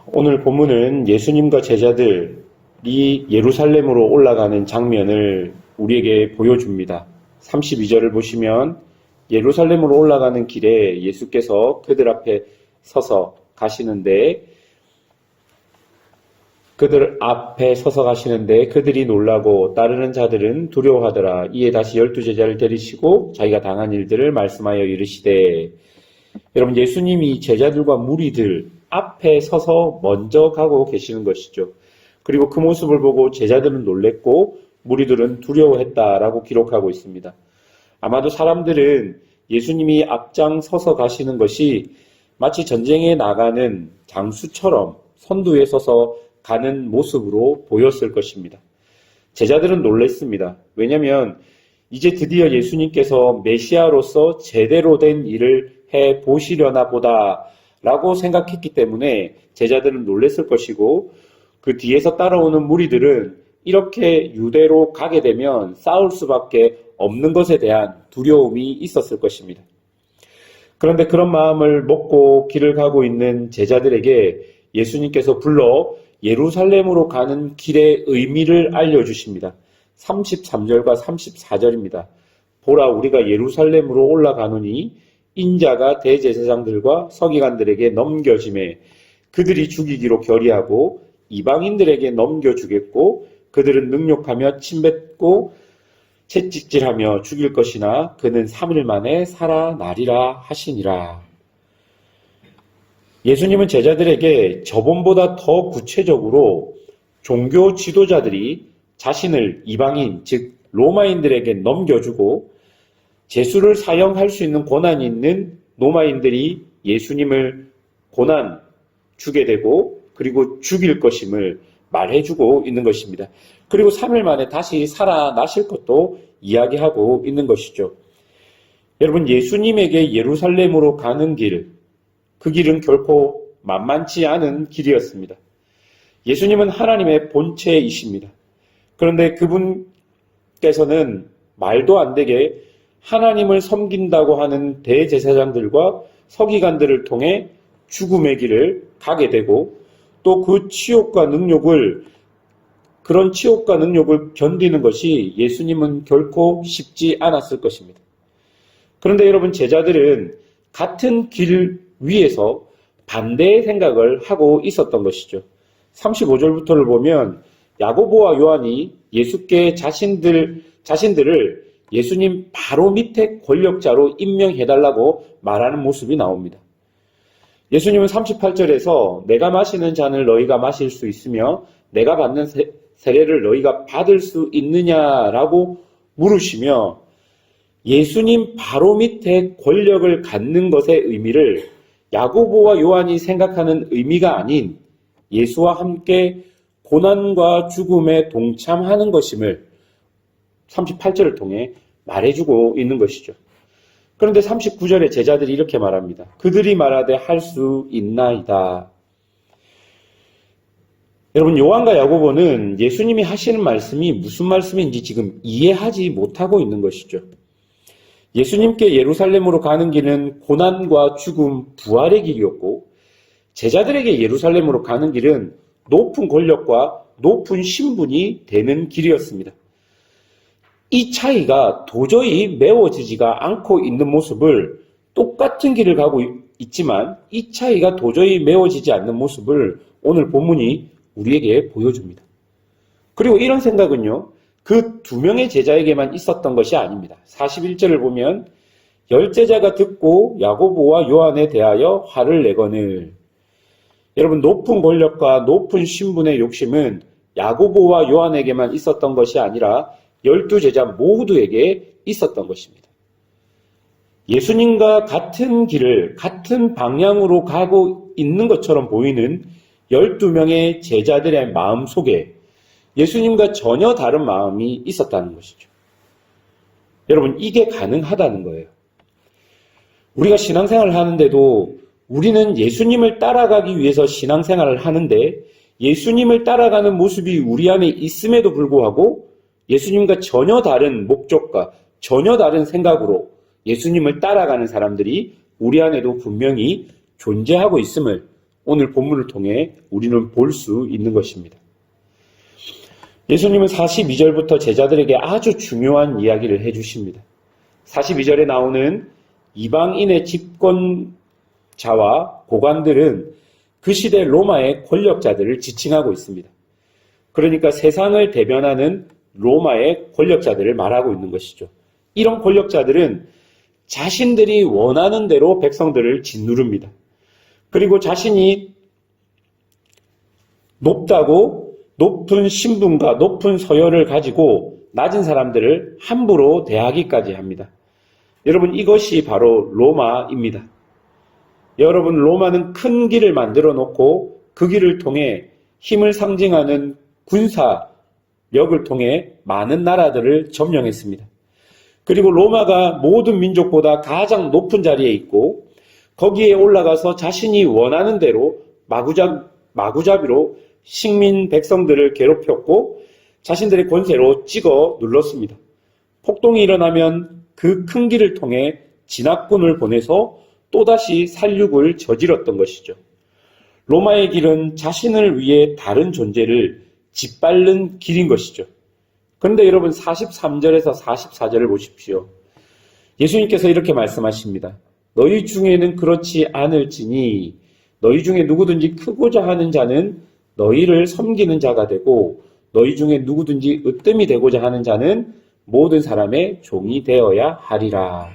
오늘 본문은 예수님과 제자들이 예루살렘으로 올라가는 장면을 우리에게 보여줍니다. 32절을 보시면 예루살렘으로 올라가는 길에 예수께서 그들 앞에 서서 가시는데 그들이 놀라고 따르는 자들은 두려워하더라. 이에 다시 12제자를 데리시고 자기가 당한 일들을 말씀하여 이르시되, 여러분, 예수님이 제자들과 무리들 앞에 서서 먼저 가고 계시는 것이죠. 그리고 그 모습을 보고 제자들은 놀랬고 무리들은 두려워했다라고 기록하고 있습니다. 아마도 사람들은 예수님이 앞장서서 가시는 것이 마치 전쟁에 나가는 장수처럼 선두에 서서 가는 모습으로 보였을 것입니다. 제자들은 놀랐습니다. 왜냐하면 이제 드디어 예수님께서 메시아로서 제대로 된 일을 해 보시려나 보다라고 생각했기 때문에 제자들은 놀랐을 것이고, 그 뒤에서 따라오는 무리들은 이렇게 유대로 가게 되면 싸울 수밖에 없는 것에 대한 두려움이 있었을 것입니다. 그런데 그런 마음을 먹고 길을 가고 있는 제자들에게 예수님께서 불러 예루살렘으로 가는 길의 의미를 알려주십니다. 33절과 34절입니다. 보라, 우리가 예루살렘으로 올라가노니 인자가 대제사장들과 서기관들에게 넘겨짐에 그들이 죽이기로 결의하고 이방인들에게 넘겨주겠고 그들은 능욕하며 침뱉고 채찍질하며 죽일 것이나 그는 3일 만에 살아나리라 하시니라. 예수님은 제자들에게 저번보다 더 구체적으로 종교 지도자들이 자신을 이방인, 즉 로마인들에게 넘겨주고 제수를 사형할 수 있는 권한이 있는 로마인들이 예수님을 고난 주게 되고 그리고 죽일 것임을 말해주고 있는 것입니다. 그리고 3일 만에 다시 살아나실 것도 이야기하고 있는 것이죠. 여러분, 예수님에게 예루살렘으로 가는 길, 그 길은 결코 만만치 않은 길이었습니다. 예수님은 하나님의 본체이십니다. 그런데 그분께서는 말도 안 되게 하나님을 섬긴다고 하는 대제사장들과 서기관들을 통해 죽음의 길을 가게 되고 또 그런 치욕과 능욕을 견디는 것이 예수님은 결코 쉽지 않았을 것입니다. 그런데 여러분, 제자들은 같은 길 위에서 반대의 생각을 하고 있었던 것이죠. 35절부터를 보면 야고보와 요한이 예수께 자신들을 예수님 바로 밑에 권력자로 임명해달라고 말하는 모습이 나옵니다. 예수님은 38절에서 내가 마시는 잔을 너희가 마실 수 있으며 내가 받는 세례를 너희가 받을 수 있느냐라고 물으시며 예수님 바로 밑에 권력을 갖는 것의 의미를 야고보와 요한이 생각하는 의미가 아닌 예수와 함께 고난과 죽음에 동참하는 것임을 38절을 통해 말해주고 있는 것이죠. 그런데 39절에 제자들이 이렇게 말합니다. 그들이 말하되 할 수 있나이다. 여러분, 요한과 야고보는 예수님이 하시는 말씀이 무슨 말씀인지 지금 이해하지 못하고 있는 것이죠. 예수님께 예루살렘으로 가는 길은 고난과 죽음, 부활의 길이었고 제자들에게 예루살렘으로 가는 길은 높은 권력과 높은 신분이 되는 길이었습니다. 이 차이가 도저히 메워지지가 않고 있는 모습을, 똑같은 길을 가고 있지만 이 차이가 도저히 메워지지 않는 모습을 오늘 본문이 우리에게 보여줍니다. 그리고 이런 생각은요, 그 2명의 제자에게만 있었던 것이 아닙니다. 41절을 보면 10제자가 듣고 야고보와 요한에 대하여 화를 내거늘. 여러분, 높은 권력과 높은 신분의 욕심은 야고보와 요한에게만 있었던 것이 아니라 12제자 모두에게 있었던 것입니다. 예수님과 같은 길을, 같은 방향으로 가고 있는 것처럼 보이는 12명의 제자들의 마음 속에 예수님과 전혀 다른 마음이 있었다는 것이죠. 여러분, 이게 가능하다는 거예요. 우리가 신앙생활을 하는데도 우리는 예수님을 따라가기 위해서 신앙생활을 하는데 예수님을 따라가는 모습이 우리 안에 있음에도 불구하고 예수님과 전혀 다른 목적과 전혀 다른 생각으로 예수님을 따라가는 사람들이 우리 안에도 분명히 존재하고 있음을 오늘 본문을 통해 우리는 볼 수 있는 것입니다. 예수님은 42절부터 제자들에게 아주 중요한 이야기를 해주십니다. 42절에 나오는 이방인의 집권자와 고관들은 그 시대 로마의 권력자들을 지칭하고 있습니다. 그러니까 세상을 대변하는 로마의 권력자들을 말하고 있는 것이죠. 이런 권력자들은 자신들이 원하는 대로 백성들을 짓누릅니다. 그리고 자신이 높은 신분과 높은 서열을 가지고 낮은 사람들을 함부로 대하기까지 합니다. 여러분, 이것이 바로 로마입니다. 여러분, 로마는 큰 길을 만들어 놓고 그 길을 통해 힘을 상징하는 군사력을 통해 많은 나라들을 점령했습니다. 그리고 로마가 모든 민족보다 가장 높은 자리에 있고 거기에 올라가서 자신이 원하는 대로 마구잡이로 식민 백성들을 괴롭혔고 자신들의 권세로 찍어 눌렀습니다. 폭동이 일어나면 그 큰 길을 통해 진압군을 보내서 또다시 살육을 저질렀던 것이죠. 로마의 길은 자신을 위해 다른 존재를 짓밟는 길인 것이죠. 그런데 여러분 43절에서 44절을 보십시오. 예수님께서 이렇게 말씀하십니다. 너희 중에는 그렇지 않을지니 너희 중에 누구든지 크고자 하는 자는 너희를 섬기는 자가 되고 너희 중에 누구든지 으뜸이 되고자 하는 자는 모든 사람의 종이 되어야 하리라.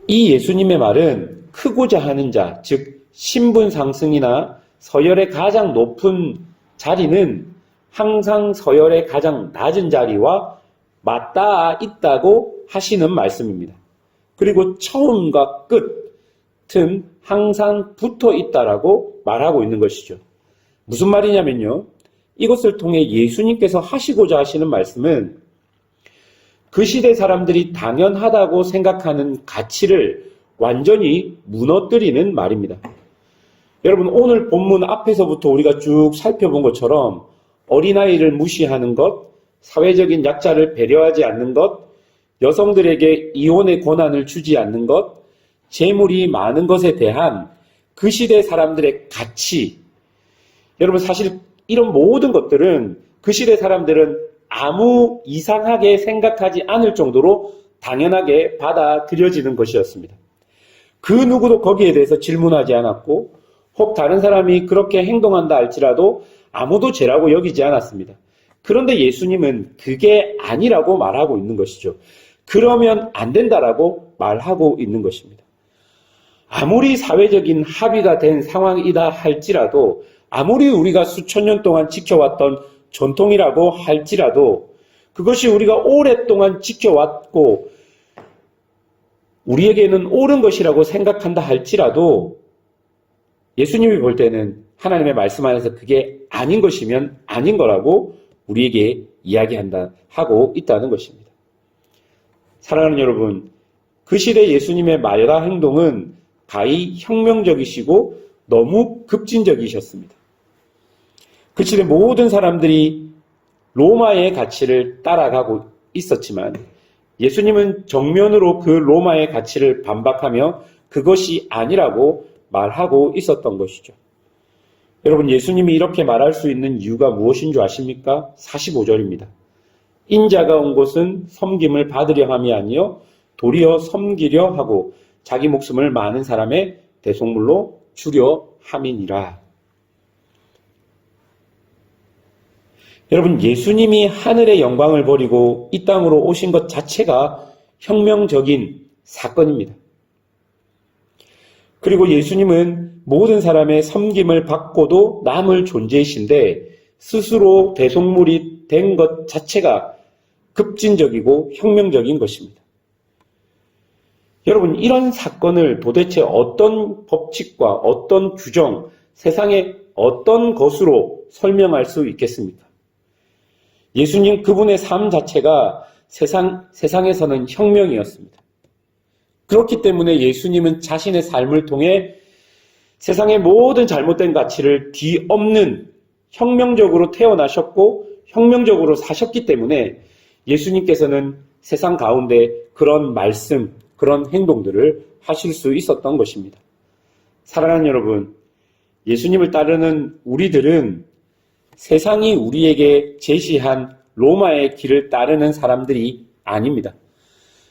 이 예수님의 말은 크고자 하는 자, 즉 신분 상승이나 서열의 가장 높은 자리는 항상 서열의 가장 낮은 자리와 맞닿아 있다고 하시는 말씀입니다. 그리고 처음과 끝은 항상 붙어 있다라고 말하고 있는 것이죠. 무슨 말이냐면요. 이것을 통해 예수님께서 하시고자 하시는 말씀은 그 시대 사람들이 당연하다고 생각하는 가치를 완전히 무너뜨리는 말입니다. 여러분, 오늘 본문 앞에서부터 우리가 쭉 살펴본 것처럼 어린아이를 무시하는 것, 사회적인 약자를 배려하지 않는 것, 여성들에게 이혼의 권한을 주지 않는 것, 재물이 많은 것에 대한 그 시대 사람들의 가치. 여러분, 사실 이런 모든 것들은 그 시대 사람들은 아무 이상하게 생각하지 않을 정도로 당연하게 받아들여지는 것이었습니다. 그 누구도 거기에 대해서 질문하지 않았고 혹 다른 사람이 그렇게 행동한다 할지라도 아무도 죄라고 여기지 않았습니다. 그런데 예수님은 그게 아니라고 말하고 있는 것이죠. 그러면 안 된다라고 말하고 있는 것입니다. 아무리 사회적인 합의가 된 상황이다 할지라도 아무리 우리가 수천 년 동안 지켜왔던 전통이라고 할지라도 그것이 우리가 오랫동안 지켜왔고 우리에게는 옳은 것이라고 생각한다 할지라도 예수님이 볼 때는 하나님의 말씀 안에서 그게 아닌 것이면 아닌 거라고 우리에게 하고 있다는 것입니다. 사랑하는 여러분, 그 시대 예수님의 말과 행동은 가히 혁명적이시고 너무 급진적이셨습니다. 그 시대 모든 사람들이 로마의 가치를 따라가고 있었지만 예수님은 정면으로 그 로마의 가치를 반박하며 그것이 아니라고 말하고 있었던 것이죠. 여러분, 예수님이 이렇게 말할 수 있는 이유가 무엇인 줄 아십니까? 45절입니다. 인자가 온 곳은 섬김을 받으려 함이 아니요 도리어 섬기려 하고 자기 목숨을 많은 사람의 대속물로 주려 함이니라. 여러분, 예수님이 하늘의 영광을 버리고 이 땅으로 오신 것 자체가 혁명적인 사건입니다. 그리고 예수님은 모든 사람의 섬김을 받고도 남을 존재이신데 스스로 대속물이 된 것 자체가 급진적이고 혁명적인 것입니다. 여러분, 이런 사건을 도대체 어떤 법칙과 어떤 규정, 세상의 어떤 것으로 설명할 수 있겠습니까? 예수님 그분의 삶 자체가 세상에서는 혁명이었습니다. 그렇기 때문에 예수님은 자신의 삶을 통해 세상의 모든 잘못된 가치를 뒤엎는 혁명적으로 태어나셨고 혁명적으로 사셨기 때문에 예수님께서는 세상 가운데 그런 말씀, 그런 행동들을 하실 수 있었던 것입니다. 사랑하는 여러분, 예수님을 따르는 우리들은 세상이 우리에게 제시한 로마의 길을 따르는 사람들이 아닙니다.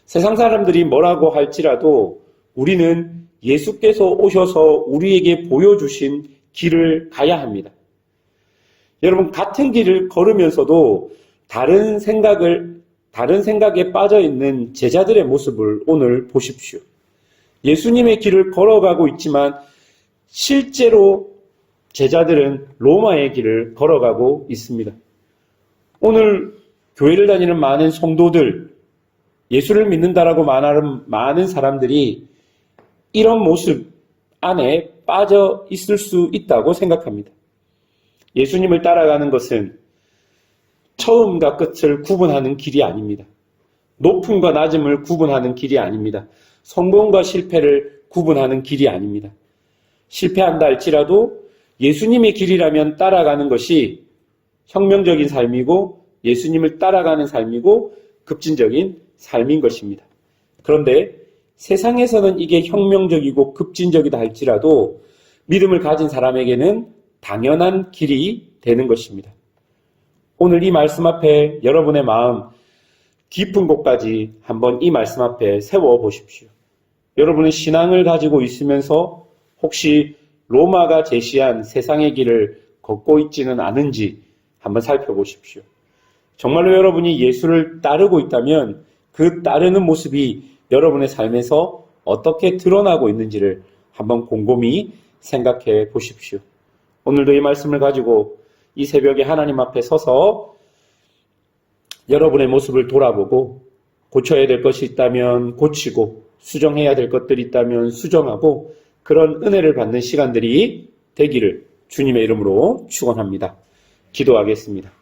세상 사람들이 뭐라고 할지라도 우리는 예수께서 오셔서 우리에게 보여주신 길을 가야 합니다. 여러분, 같은 길을 걸으면서도 다른 생각에 빠져 있는 제자들의 모습을 오늘 보십시오. 예수님의 길을 걸어가고 있지만 실제로 제자들은 로마의 길을 걸어가고 있습니다. 오늘 교회를 다니는 많은 성도들, 예수를 믿는다라고 말하는 많은 사람들이 이런 모습 안에 빠져 있을 수 있다고 생각합니다. 예수님을 따라가는 것은 처음과 끝을 구분하는 길이 아닙니다. 높음과 낮음을 구분하는 길이 아닙니다. 성공과 실패를 구분하는 길이 아닙니다. 실패한다 할지라도 예수님의 길이라면 따라가는 것이 혁명적인 삶이고 예수님을 따라가는 삶이고 급진적인 삶인 것입니다. 그런데 세상에서는 이게 혁명적이고 급진적이다 할지라도 믿음을 가진 사람에게는 당연한 길이 되는 것입니다. 오늘 이 말씀 앞에 여러분의 마음 깊은 곳까지 한번 이 말씀 앞에 세워 보십시오. 여러분은 신앙을 가지고 있으면서 혹시 로마가 제시한 세상의 길을 걷고 있지는 않은지 한번 살펴보십시오. 정말로 여러분이 예수를 따르고 있다면 그 따르는 모습이 여러분의 삶에서 어떻게 드러나고 있는지를 한번 곰곰이 생각해 보십시오. 오늘도 이 말씀을 가지고 이 새벽에 하나님 앞에 서서 여러분의 모습을 돌아보고 고쳐야 될 것이 있다면 고치고 수정해야 될 것들이 있다면 수정하고 그런 은혜를 받는 시간들이 되기를 주님의 이름으로 축원합니다. 기도하겠습니다.